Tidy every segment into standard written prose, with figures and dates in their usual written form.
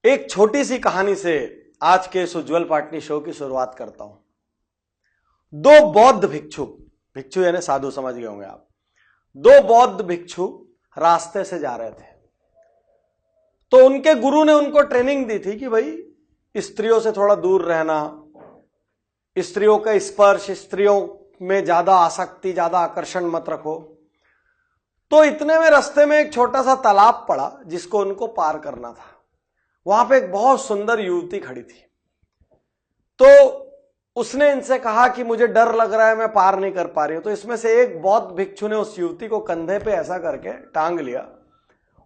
एक छोटी सी कहानी से आज के इस उज्जवल पाटनी शो की शुरुआत करता हूं। दो बौद्ध भिक्षु, भिक्षु यानी साधु समझ गए होंगे आप, दो बौद्ध भिक्षु रास्ते से जा रहे थे। तो उनके गुरु ने उनको ट्रेनिंग दी थी कि भाई स्त्रियों से थोड़ा दूर रहना, स्त्रियों का स्पर्श, स्त्रियों में ज्यादा आसक्ति, ज्यादा आकर्षण मत रखो। तो इतने में रास्ते में एक छोटा सा तालाब पड़ा जिसको उनको पार करना था। वहां पे एक बहुत सुंदर युवती खड़ी थी। तो उसने इनसे कहा कि मुझे डर लग रहा है, मैं पार नहीं कर पा रही हूं। तो इसमें से एक बौद्ध भिक्षु ने उस युवती को कंधे पे ऐसा करके टांग लिया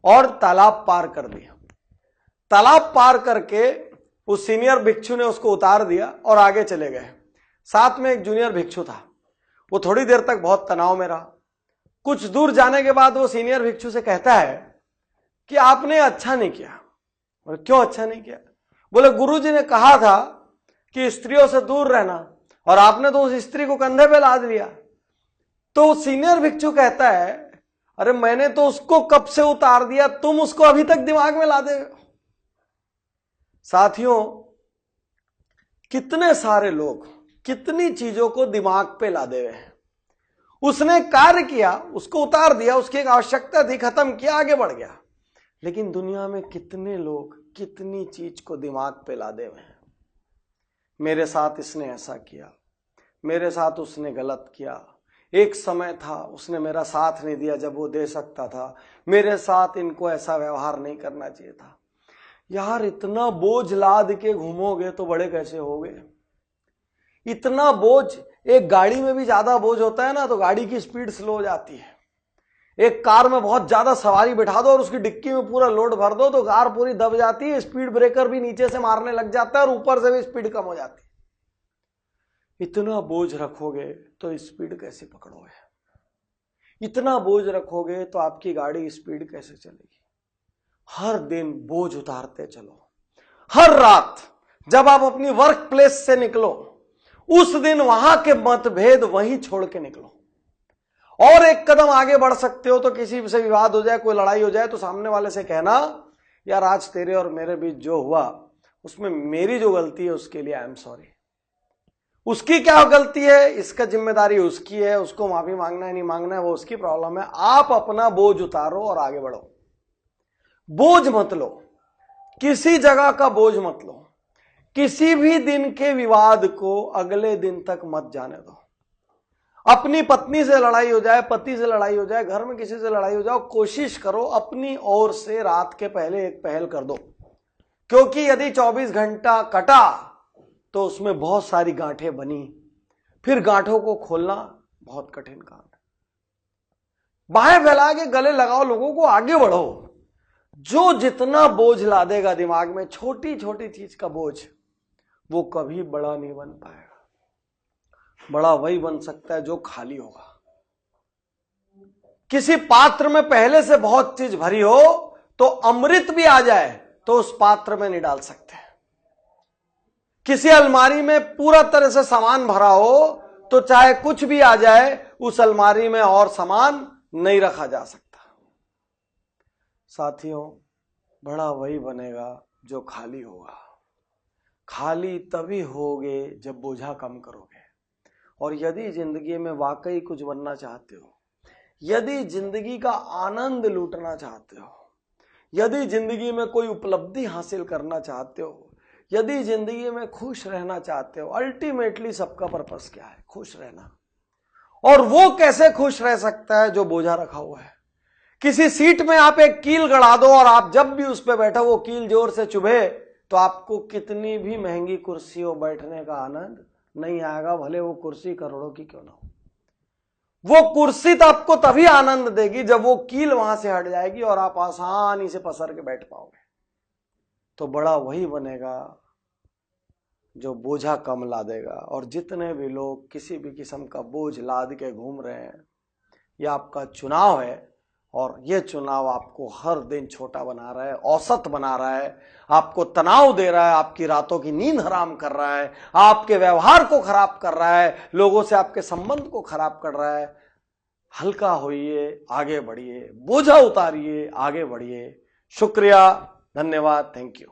और तालाब पार कर दिया। तालाब पार करके उस सीनियर भिक्षु ने उसको उतार दिया और आगे चले गए। साथ में एक जूनियर भिक्षु था। वो थोड़ी देर तक बहुत तनाव में रहा। कुछ दूर जाने के बाद वो सीनियर भिक्षु से कहता है कि आपने अच्छा नहीं किया। और क्यों अच्छा नहीं किया? बोले गुरुजी ने कहा था कि स्त्रियों से दूर रहना और आपने तो उस स्त्री को कंधे पे लाद लिया। तो सीनियर भिक्षु कहता है, अरे मैंने तो उसको कब से उतार दिया, तुम उसको अभी तक दिमाग में लादे हो। साथियों, कितने सारे लोग कितनी चीजों को दिमाग पे लादे हुए हैं। उसने कार्य किया, उसको उतार दिया, उसकी एक आवश्यकता थी, खत्म किया, आगे बढ़ गया। लेकिन दुनिया में कितने लोग कितनी चीज को दिमाग पे लादे हुए हैं। मेरे साथ इसने ऐसा किया, मेरे साथ उसने गलत किया, एक समय था उसने मेरा साथ नहीं दिया जब वो दे सकता था, मेरे साथ इनको ऐसा व्यवहार नहीं करना चाहिए था। यार इतना बोझ लाद के घूमोगे तो बड़े कैसे होगे? इतना बोझ, एक गाड़ी में भी ज्यादा बोझ होता है ना तो गाड़ी की स्पीड स्लो हो जाती है। एक कार में बहुत ज्यादा सवारी बिठा दो और उसकी डिक्की में पूरा लोड भर दो तो कार पूरी दब जाती है, स्पीड ब्रेकर भी नीचे से मारने लग जाता है और ऊपर से भी स्पीड कम हो जाती है। इतना बोझ रखोगे तो स्पीड कैसे पकड़ोगे? इतना बोझ रखोगे तो आपकी गाड़ी स्पीड कैसे चलेगी? हर दिन बोझ उतारते चलो। हर रात जब आप अपनी वर्क प्लेस से निकलो, उस दिन वहां के मतभेद वहीं छोड़ के निकलो। और एक कदम आगे बढ़ सकते हो तो किसी से विवाद हो जाए, कोई लड़ाई हो जाए तो सामने वाले से कहना, यार आज तेरे और मेरे बीच जो हुआ उसमें मेरी जो गलती है उसके लिए आई एम सॉरी। उसकी क्या गलती है, इसका जिम्मेदारी उसकी है, उसको माफी मांगना है नहीं मांगना है वो उसकी प्रॉब्लम है। आप अपना बोझ उतारो और आगे बढ़ो। बोझ मत लो, किसी जगह का बोझ मत लो। किसी भी दिन के विवाद को अगले दिन तक मत जाने दो। अपनी पत्नी से लड़ाई हो जाए, पति से लड़ाई हो जाए, घर में किसी से लड़ाई हो जाए, कोशिश करो अपनी ओर से रात के पहले एक पहल कर दो। क्योंकि यदि 24 घंटा कटा तो उसमें बहुत सारी गांठें बनी, फिर गांठों को खोलना बहुत कठिन काम है। बाहें फैला के गले लगाओ लोगों को, आगे बढ़ो। जो जितना बोझ लादेगा दिमाग में, छोटी छोटी चीज का बोझ, वो कभी बड़ा नहीं बन पाएगा। बड़ा वही बन सकता है जो खाली होगा। किसी पात्र में पहले से बहुत चीज भरी हो तो अमृत भी आ जाए तो उस पात्र में नहीं डाल सकते। किसी अलमारी में पूरा तरह से सामान भरा हो तो चाहे कुछ भी आ जाए उस अलमारी में और सामान नहीं रखा जा सकता। साथियों, बड़ा वही बनेगा जो खाली होगा। खाली तभी होगे जब बोझा कम करोगे। और यदि जिंदगी में वाकई कुछ बनना चाहते हो, यदि जिंदगी का आनंद लूटना चाहते हो, यदि जिंदगी में कोई उपलब्धि हासिल करना चाहते हो, यदि जिंदगी में खुश रहना चाहते हो, अल्टीमेटली सबका पर्पस क्या है? खुश रहना। और वो कैसे खुश रह सकता है जो बोझा रखा हुआ है? किसी सीट में आप एक कील गड़ा दो और आप जब भी उस पर बैठो वो कील जोर से चुभे तो आपको कितनी भी महंगी कुर्सी हो बैठने का आनंद नहीं आएगा, भले वो कुर्सी करोड़ों की क्यों ना हो। वो कुर्सी तो आपको तभी आनंद देगी जब वो कील वहां से हट जाएगी और आप आसानी से पसर के बैठ पाओगे। तो बड़ा वही बनेगा जो बोझा कम लादेगा। और जितने भी लोग किसी भी किस्म का बोझ लाद के घूम रहे हैं, ये आपका चुनाव है और यह चुनाव आपको हर दिन छोटा बना रहा है, औसत बना रहा है, आपको तनाव दे रहा है, आपकी रातों की नींद हराम कर रहा है, आपके व्यवहार को खराब कर रहा है, लोगों से आपके संबंध को खराब कर रहा है। हल्का होइए, आगे बढ़िए, बोझा उतारिए, आगे बढ़िए। शुक्रिया, धन्यवाद, थैंक यू।